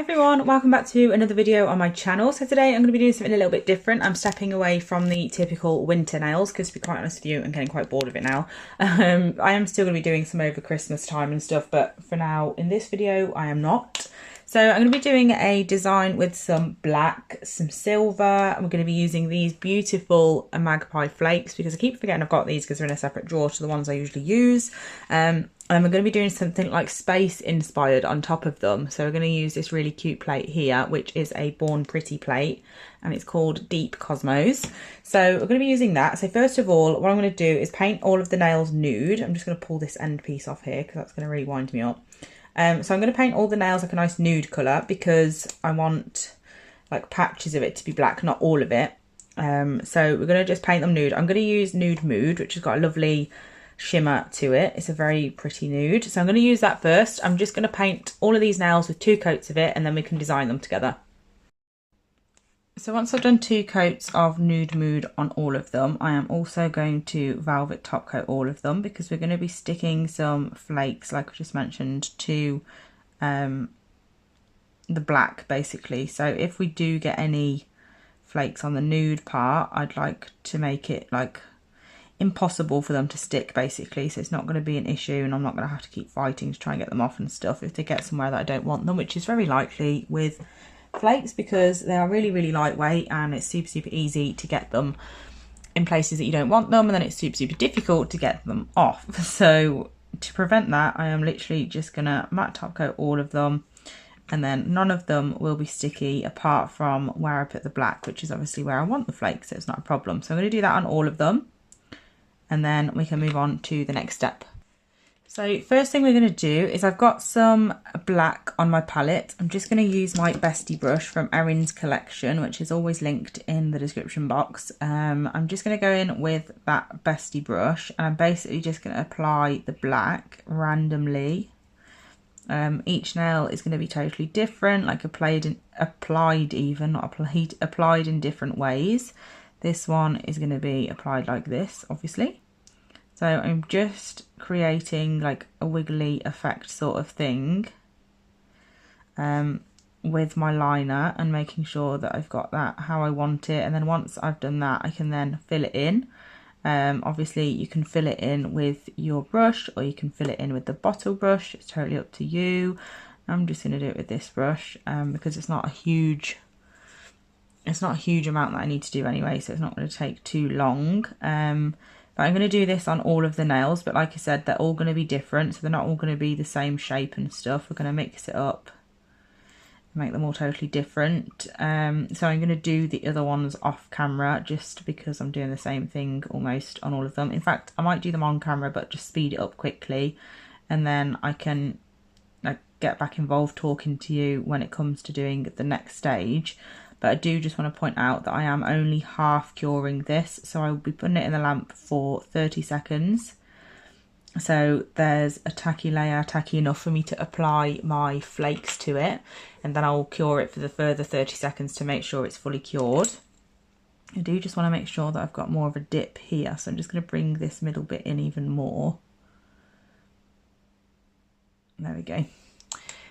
everyone, welcome back to another video on my channel. So today I'm going to be doing something a little bit different. I'm stepping away from the typical winter nails because, to be quite honest with you, I'm getting quite bored of it now. I am still going to be doing some over Christmas time and stuff, but for now in this video I am not. So I'm going to be doing a design with some black, some silver. I'm going to be using these beautiful magpie flakes because I keep forgetting I've got these because they're in a separate drawer to the ones I usually use. And I'm going to be doing something like space inspired on top of them. So we're going to use this really cute plate here, which is a Born Pretty plate, and it's called Deep Cosmos. So we're going to be using that. So first of all, what I'm going to do is paint all of the nails nude. I'm just going to pull this end piece off here because that's going to really wind me up. So I'm going to paint all the nails like a nice nude colour because I want like patches of it to be black, not all of it. So we're going to just paint them nude. I'm going to use Nude Mood, which has got a lovely shimmer to it. It's a very pretty nude. So I'm going to use that first. I'm just going to paint all of these nails with 2 coats of it and then we can design them together. So once I've done 2 coats of Nude Mood on all of them, I am also going to velvet top coat all of them because we're going to be sticking some flakes, like I just mentioned, to the black basically. So if we do get any flakes on the nude part, I'd like to make it like impossible for them to stick basically, so it's not going to be an issue and I'm not going to have to keep fighting to try and get them off and stuff if they get somewhere that I don't want them, which is very likely with flakes because they are really lightweight and it's super easy to get them in places that you don't want them, and then it's super difficult to get them off. So to prevent that, I am literally just gonna matte top coat all of them, and then none of them will be sticky apart from where I put the black, which is obviously where I want the flakes, so it's not a problem. So I'm going to do that on all of them and then we can move on to the next step. So first thing we're going to do is I've got some black on my palette. I'm just going to use my Bestie brush from Erin's collection, which is always linked in the description box. I'm just going to go in with that Bestie brush and I'm basically just going to apply the black randomly. Each nail is going to be totally different, like applied in different ways. This one is going to be applied like this, obviously. So I'm just creating like a wiggly effect sort of thing with my liner and making sure that I've got that how I want it. And then once I've done that, I can then fill it in. Obviously you can fill it in with your brush or you can fill it in with the bottle brush. It's totally up to you. I'm just going to do it with this brush because it's not a huge amount that I need to do anyway, so it's not going to take too long. But I'm going to do this on all of the nails, but like I said, they're all going to be different, so they're not all going to be the same shape and stuff. We're going to mix it up, make them all totally different. So I'm going to do the other ones off camera just because I'm doing the same thing almost on all of them. In fact, I might do them on camera, but just speed it up quickly, and then I can like get back involved talking to you when it comes to doing the next stage. But I do just want to point out that I am only half curing this, so I will be putting it in the lamp for 30 seconds. So there's a tacky layer, tacky enough for me to apply my flakes to it, and then I'll cure it for the further 30 seconds to make sure it's fully cured. I do just want to make sure that I've got more of a dip here, so I'm just going to bring this middle bit in even more. There we go.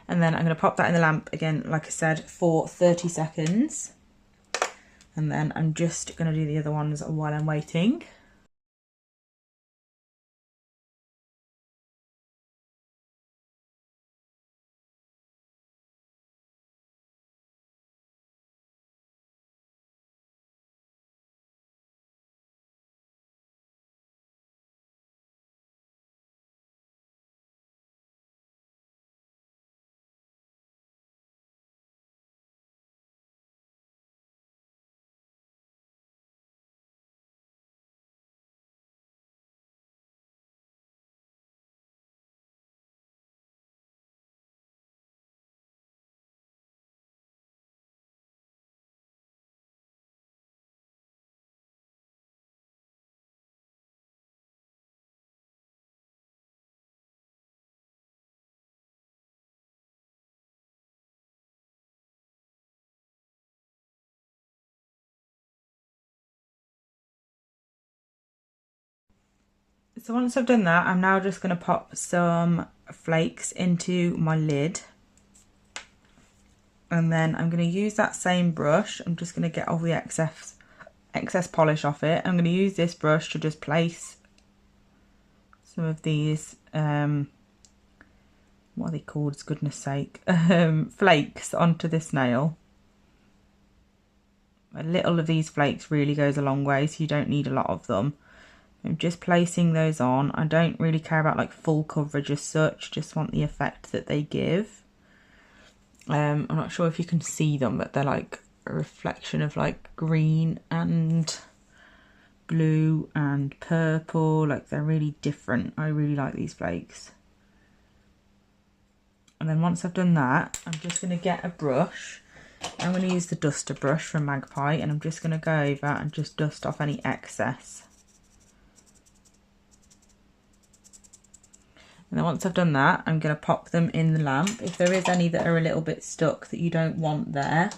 And then I'm going to pop that in the lamp again, like I said, for 30 seconds. And then I'm just going to do the other ones while I'm waiting. So once I've done that, I'm now just going to pop some flakes into my lid. And then I'm going to use that same brush. I'm just going to get all the excess polish off it. I'm going to use this brush to just place some of these, what are they called, for goodness sake, flakes onto this nail. A little of these flakes really goes a long way, so you don't need a lot of them. I'm just placing those on. I don't really care about like full coverage as such, just want the effect that they give. I'm not sure if you can see them, but they're like a reflection of like green and blue and purple. Like they're really different. I really like these flakes. And then once I've done that, I'm just going to get a brush. I'm going to use the duster brush from Magpie, and I'm just going to go over and just dust off any excess. And then once I've done that, I'm going to pop them in the lamp. If there is any that are a little bit stuck that you don't want there,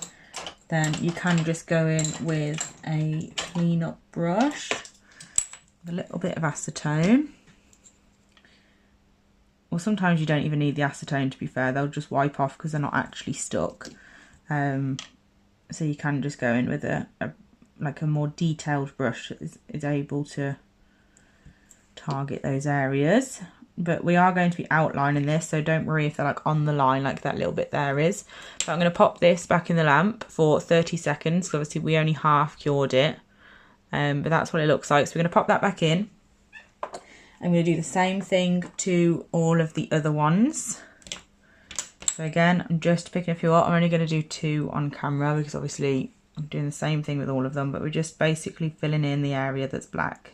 then you can just go in with a clean up brush, with a little bit of acetone. Or sometimes you don't even need the acetone, to be fair. They'll just wipe off because they're not actually stuck. So you can just go in with a more detailed brush that is able to target those areas. But we are going to be outlining this, so don't worry if they're like on the line like that little bit there is. But I'm going to pop this back in the lamp for 30 seconds. So obviously we only half cured it, but that's what it looks like. So we're going to pop that back in. I'm going to do the same thing to all of the other ones. So again, I'm just picking a few up. I'm only going to do 2 on camera because obviously I'm doing the same thing with all of them, but we're just basically filling in the area that's black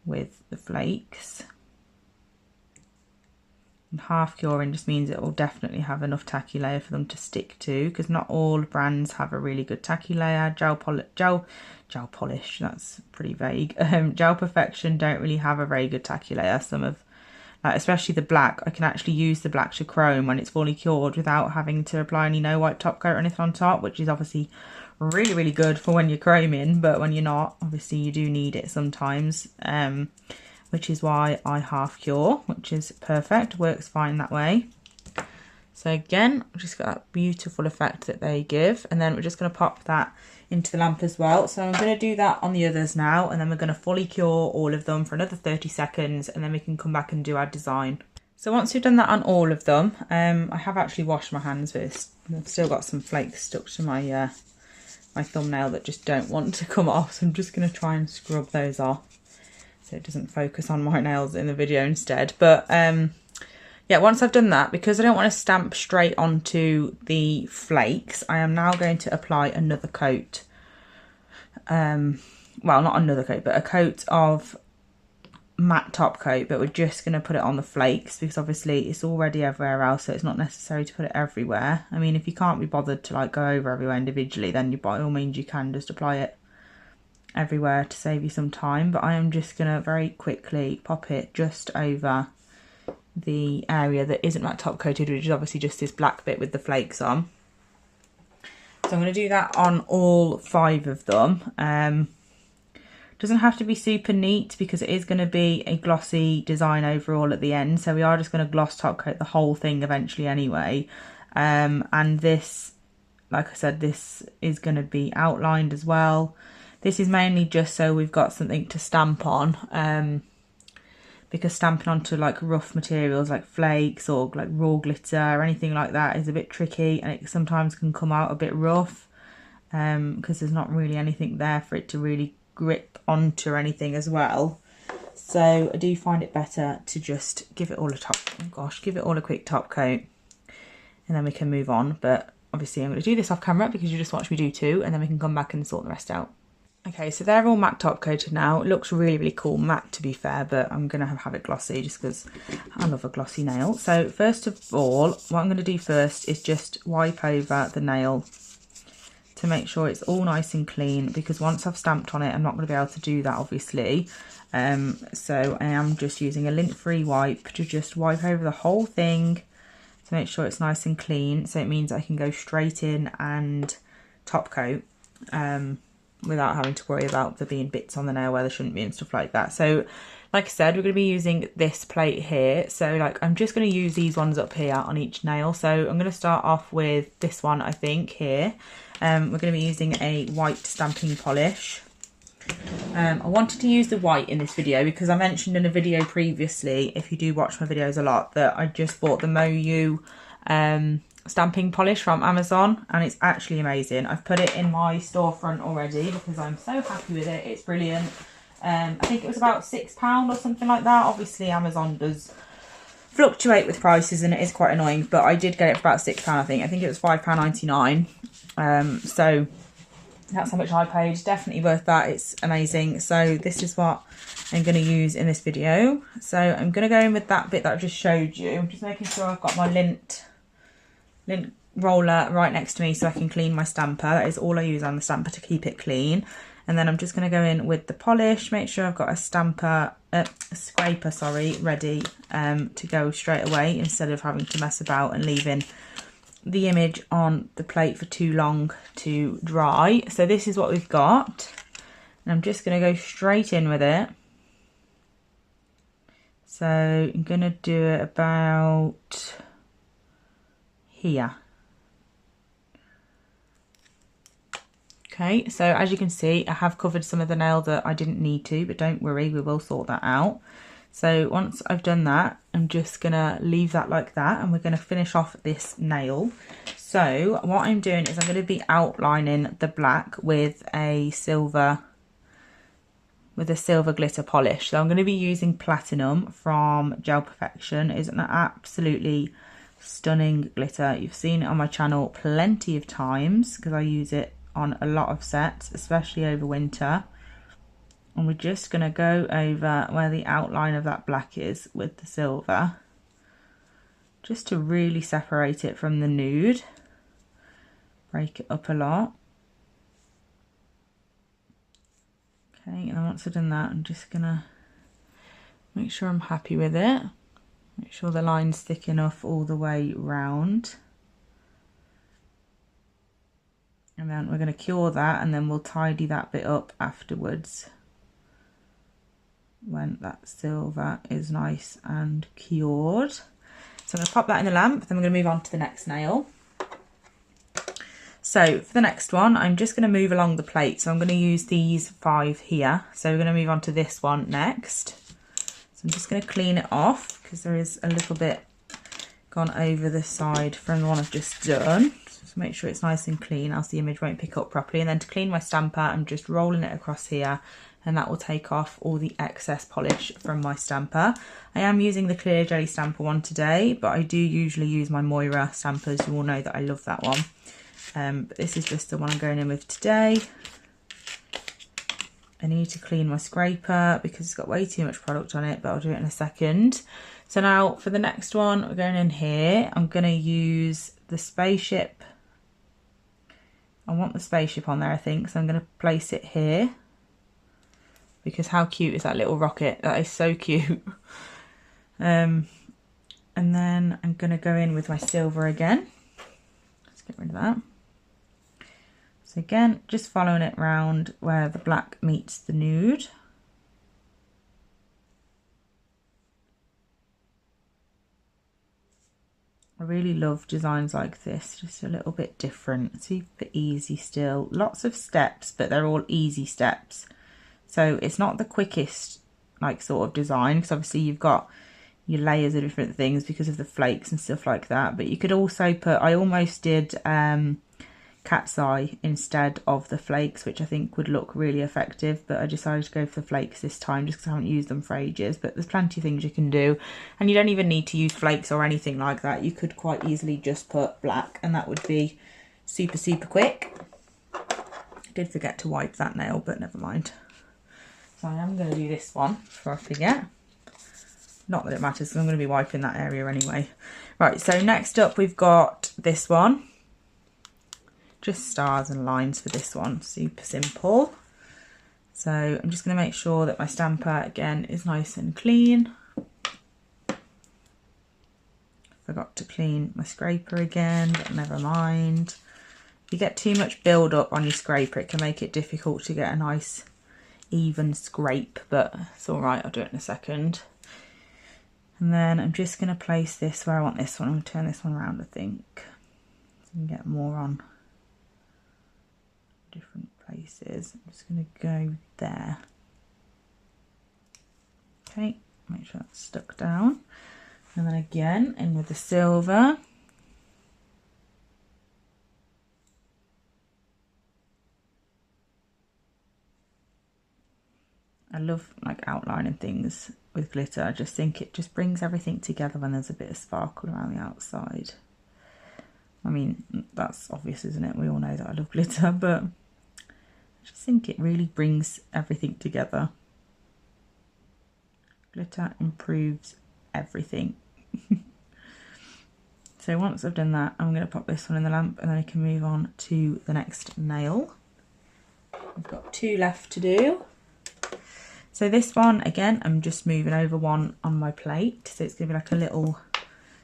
with the flakes. And half curing just means it will definitely have enough tacky layer for them to stick to, because not all brands have a really good tacky layer. Gel polish, that's pretty vague. Gel Perfection don't really have a very good tacky layer. Some of, like, especially the black, I can actually use the black to chrome when it's fully cured without having to apply any no white top coat or anything on top, which is obviously really, really good for when you're chroming, but when you're not, obviously you do need it sometimes. Which is why I half cure, which is perfect, works fine that way. So again, I've just got that beautiful effect that they give, and then we're just going to pop that into the lamp as well. So I'm going to do that on the others now, and then we're going to fully cure all of them for another 30 seconds, and then we can come back and do our design. So once we've done that on all of them, I have actually washed my hands with this. I've still got some flakes stuck to my my thumbnail that just don't want to come off, so I'm just going to try and scrub those off, so it doesn't focus on my nails in the video instead. But yeah, once I've done that, because I don't want to stamp straight onto the flakes, I am now going to apply another coat. Well, not another coat, but a coat of matte top coat, but we're just going to put it on the flakes because obviously it's already everywhere else, so it's not necessary to put it everywhere. I mean, if you can't be bothered to like go over everywhere individually, then you, by all means, you can just apply it everywhere to save you some time. But I am just going to very quickly pop it just over the area that isn't matte top coated, which is obviously just this black bit with the flakes on. So I'm going to do that on all 5 of them. Doesn't have to be super neat because it is going to be a glossy design overall at the end, so we are just going to gloss top coat the whole thing eventually anyway. And this, like I said, this is going to be outlined as well. This is mainly just so we've got something to stamp on, because stamping onto like rough materials like flakes or like raw glitter or anything like that is a bit tricky, and it sometimes can come out a bit rough because there's not really anything there for it to really grip onto or anything as well. So I do find it better to just give it all a quick top coat, and then we can move on. But obviously I'm going to do this off camera because you just watch me do 2, and then we can come back and sort the rest out. Okay, so they're all matte top coated now. It looks really, really cool matte, to be fair, but I'm going to have it glossy just because I love a glossy nail. So first of all, what I'm going to do first is just wipe over the nail to make sure it's all nice and clean, because once I've stamped on it, I'm not going to be able to do that, obviously. So I am just using a lint-free wipe to just wipe over the whole thing to make sure it's nice and clean. So it means I can go straight in and top coat without having to worry about there being bits on the nail where there shouldn't be and stuff like that. So Like I said, we're going to be using this plate here. So like I'm just going to use these ones up here on each nail. So I'm going to start off with this one, I think, here. We're going to be using a white stamping polish. I wanted to use the white in this video because I mentioned in a video previously, if you do watch my videos a lot, that I just bought the Moyu stamping polish from Amazon, and it's actually amazing. I've put it in my storefront already because I'm so happy with it. It's brilliant. I think it was about £6 or something like that. Obviously Amazon does fluctuate with prices and it is quite annoying, but I did get it for about £6, I think. I think it was £5.99. So that's how much I paid. Definitely worth that. It's amazing. So this is what I'm going to use in this video. So I'm going to go in with that bit that I just showed you. I'm just making sure I've got my lint roller right next to me so I can clean my stamper. That is all I use on the stamper to keep it clean. And then I'm just going to go in with the polish, make sure I've got a scraper, ready to go straight away instead of having to mess about and leaving the image on the plate for too long to dry. So this is what we've got. And I'm just going to go straight in with it. So I'm going to do it about here. Okay, so as you can see, I have covered some of the nail that I didn't need to, but don't worry, we will sort that out. So once I've done that, I'm just gonna leave that like that, and we're gonna finish off this nail. So what I'm doing is I'm gonna be outlining the black with a silver glitter polish. So I'm gonna be using Platinum from Gel Perfection. It's an absolutely stunning glitter. You've seen it on my channel plenty of times because I use it on a lot of sets, especially over winter. And we're just going to go over where the outline of that black is with the silver, just to really separate it from the nude. Break it up a lot. Okay, and then once I've done that, I'm just going to make sure I'm happy with it. Make sure the line's thick enough all the way round. And then we're going to cure that, and then we'll tidy that bit up afterwards when that silver is nice and cured. So I'm going to pop that in the lamp, then we're going to move on to the next nail. So for the next one, I'm just going to move along the plate. So I'm going to use these 5 here. So we're going to move on to this one next. So I'm just going to clean it off because there is a little bit gone over the side from the one I've just done. So make sure it's nice and clean, else the image won't pick up properly. And then to clean my stamper, I'm just rolling it across here, and that will take off all the excess polish from my stamper. I am using the clear jelly stamper one today, but I do usually use my Moira stampers. You all know that I love that one. But this is just the one I'm going in with today. I need to clean my scraper because it's got way too much product on it, but I'll do it in a second. So now for the next one, we're going in here. I'm going to use the spaceship. I want the spaceship on there, I think, so I'm going to place it here. Because how cute is that little rocket? That is so cute. And then I'm going to go in with my silver again. Let's get rid of that. So again, just following it round where the black meets the nude. I really love designs like this, just a little bit different, super easy still. Lots of steps, but they're all easy steps. So it's not the quickest like sort of design, because obviously you've got your layers of different things because of the flakes and stuff like that. But you could also put, I almost did cat's eye instead of the flakes, which I think would look really effective, but I decided to go for the flakes this time just because I haven't used them for ages. But there's plenty of things you can do, and you don't even need to use flakes or anything like that. You could quite easily just put black and that would be super quick. I did forget to wipe that nail, but never mind. So I am going to do this one before I forget. Not that it matters, because I'm going to be wiping that area anyway. Right, so next up we've got this one. Just stars and lines for this one, super simple. So I'm just going to make sure that my stamper again is nice and clean. Forgot to clean my scraper again, but never mind. If you get too much build up on your scraper, it can make it difficult to get a nice even scrape, but it's all right, I'll do it in a second. And then I'm just going to place this where I want this one. I'm going to turn this one around, I think, so we can get more on different places. I'm just going to go there. Okay, make sure that's stuck down. And then again, in with the silver. I love like outlining things with glitter. I just think it just brings everything together when there's a bit of sparkle around the outside. I mean, that's obvious, isn't it? We all know that I love glitter, but I just think it really brings everything together. Glitter improves everything. So once I've done that, I'm going to pop this one in the lamp and then I can move on to the next nail. I've got 2 left to do. So this one, again, I'm just moving over one on my plate. So it's going to be like a little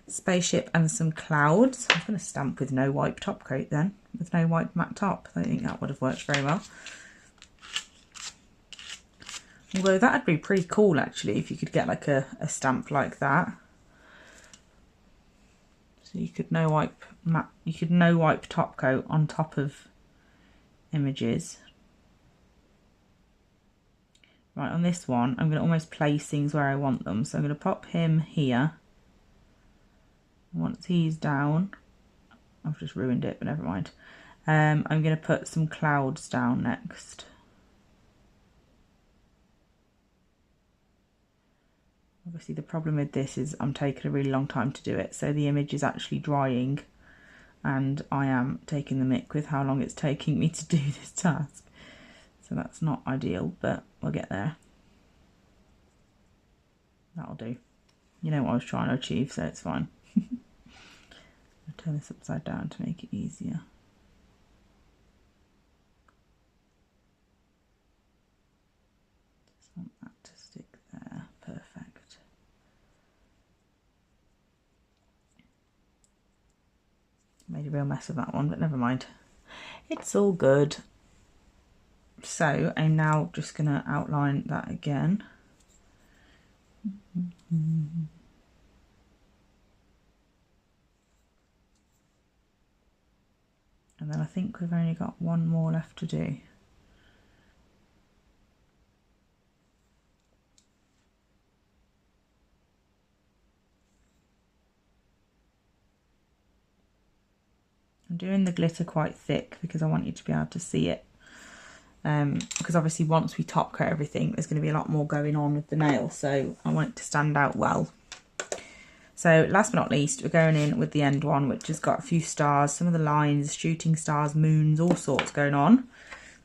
spaceship and some clouds. I'm going to stamp with no wipe top coat then, with no wipe matte top. I don't think that would have worked very well. Although that'd be pretty cool actually, if you could get like a stamp like that. So you could no wipe top coat on top of images. Right, on this one, I'm going to almost place things where I want them. So I'm going to pop him here. Once he's down, I've just ruined it, but never mind. I'm going to put some clouds down next. Obviously the problem with this is I'm taking a really long time to do it. So the image is actually drying and I am taking the mick with how long it's taking me to do this task. So that's not ideal, but we'll get there. That'll do. You know what I was trying to achieve, so it's fine. I'll turn this upside down to make it easier. Just want that to stick there. Perfect. Made a real mess of that one, but never mind. It's all good. So I'm now just going to outline that again. And then I think we've only got one more left to do. I'm doing the glitter quite thick because I want you to be able to see it. Because obviously once we top coat everything, there's going to be a lot more going on with the nail, so I want it to stand out well. So last but not least, we're going in with the end one, which has got a few stars, some of the lines, shooting stars, moons, all sorts going on.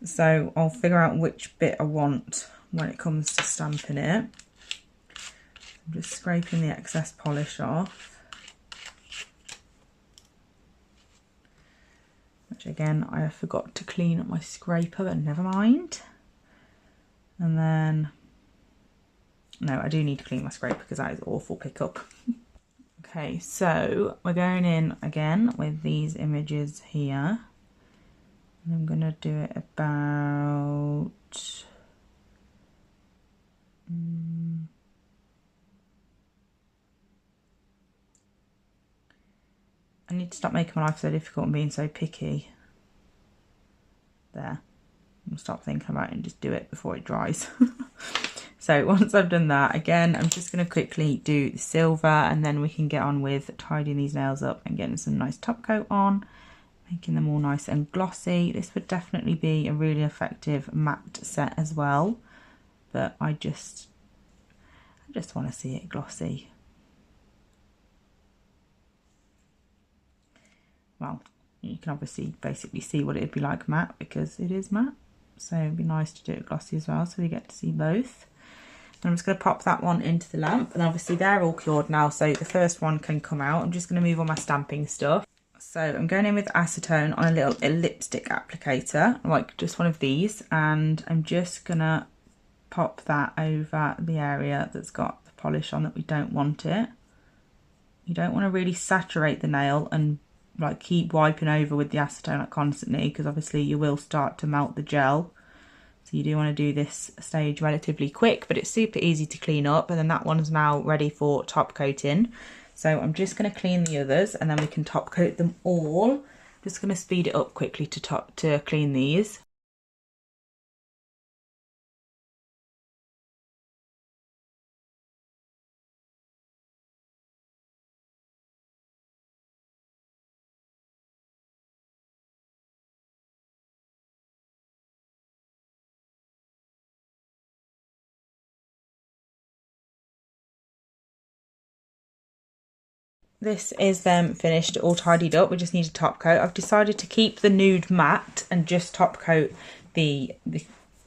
So I'll figure out which bit I want when it comes to stamping it. I'm just scraping the excess polish off. Which again, I forgot to clean up my scraper, but never mind. And then, no, I do need to clean my scraper because that is awful pickup. Okay, so we're going in again with these images here. And I'm going to do it about... I need to stop making my life so difficult and being so picky. There. I'll stop thinking about it and just do it before it dries. So once I've done that, again, I'm just going to quickly do the silver and then we can get on with tidying these nails up and getting some nice top coat on, making them all nice and glossy. This would definitely be a really effective matte set as well, but I just want to see it glossy. Well, you can obviously basically see what it'd be like matte because it is matte. So it'd be nice to do it glossy as well, so we get to see both. And I'm just going to pop that one into the lamp, and obviously they're all cured now, so the first one can come out. I'm just going to move all my stamping stuff. So I'm going in with acetone on a little lipstick applicator, like just one of these, and I'm just going to pop that over the area that's got the polish on that we don't want it. You don't want to really saturate the nail and like keep wiping over with the acetone like constantly, because obviously you will start to melt the gel. So you do want to do this stage relatively quick, but it's super easy to clean up. And then that one's now ready for top coating. So I'm just going to clean the others and then we can top coat them all. Just going to speed it up quickly to clean these. This is them finished, all tidied up. We just need a top coat. I've decided to keep the nude matte and just top coat the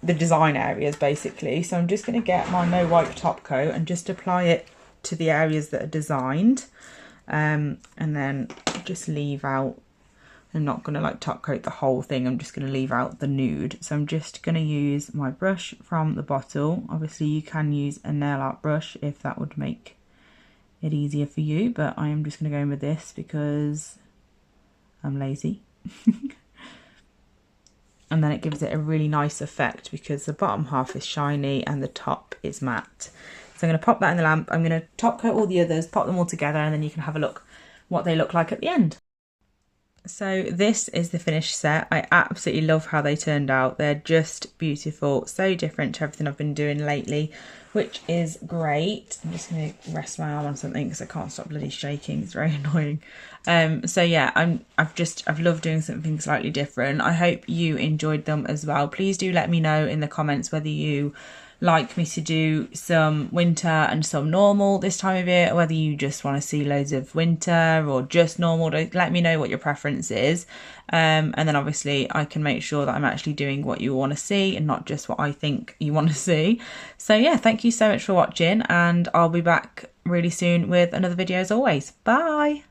design areas basically. So I'm just going to get my no wipe top coat and just apply it to the areas that are designed, and then just leave out. I'm not going to like top coat the whole thing. I'm just going to leave out the nude. So I'm just going to use my brush from the bottle. Obviously you can use a nail art brush if that would make it easier for you, but I am just going to go in with this because I'm lazy. And then it gives it a really nice effect because the bottom half is shiny and the top is matte. So I'm going to pop that in the lamp. I'm going to top coat all the others, pop them all together, and then you can have a look what they look like at the end. So this is the finished set. I absolutely love how they turned out. They're just beautiful, so different to everything I've been doing lately, which is great. I'm just going to rest my arm on something because I can't stop bloody shaking. It's very annoying. So yeah, I've loved doing something slightly different. I hope you enjoyed them as well. Please do let me know in the comments whether you like me to do some winter and some normal this time of year, or whether you just want to see loads of winter or just normal. Let me know what your preference is, and then obviously I can make sure that I'm actually doing what you want to see and not just what I think you want to see. So yeah, thank you so much for watching, and I'll be back really soon with another video as always. Bye.